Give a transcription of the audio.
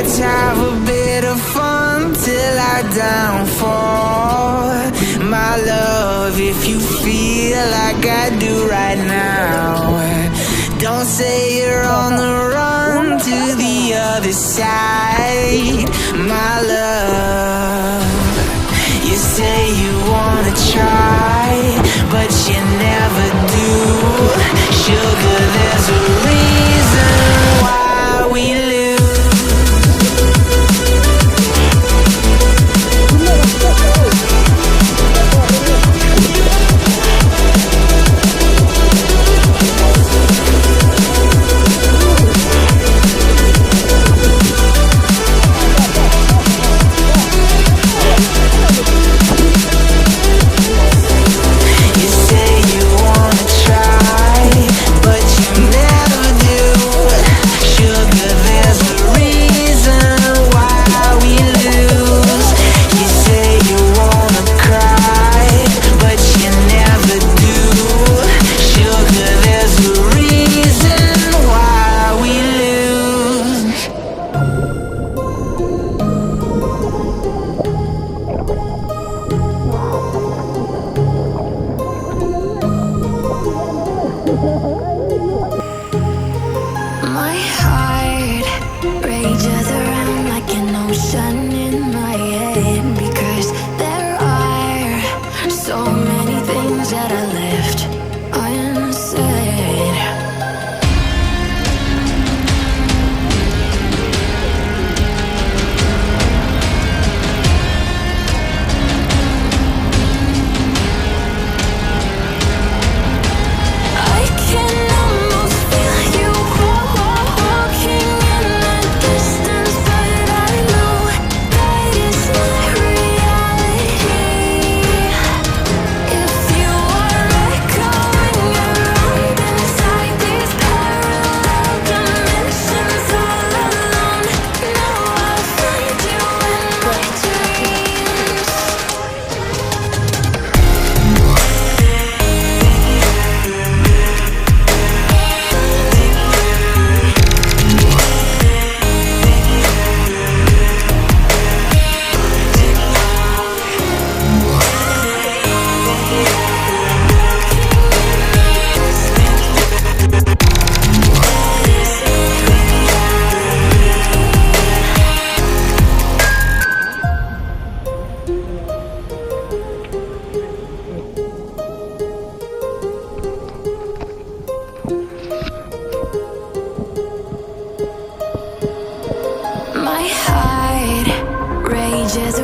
Let's have a bit of fun till our downfall. My love, if you feel like I do right now, don't say you're on the run to the other side. My love, you say you wanna try, but you never do. Sugar, there's a reason why we lose. My heart rages around like an ocean in my head, because there are so many things that I left unsaid. I can almost feel you walking in the distance, but I know that it's not reality. If you are echoing around inside these parallel dimensions all alone, now I'll find you in my dreams. My heart rages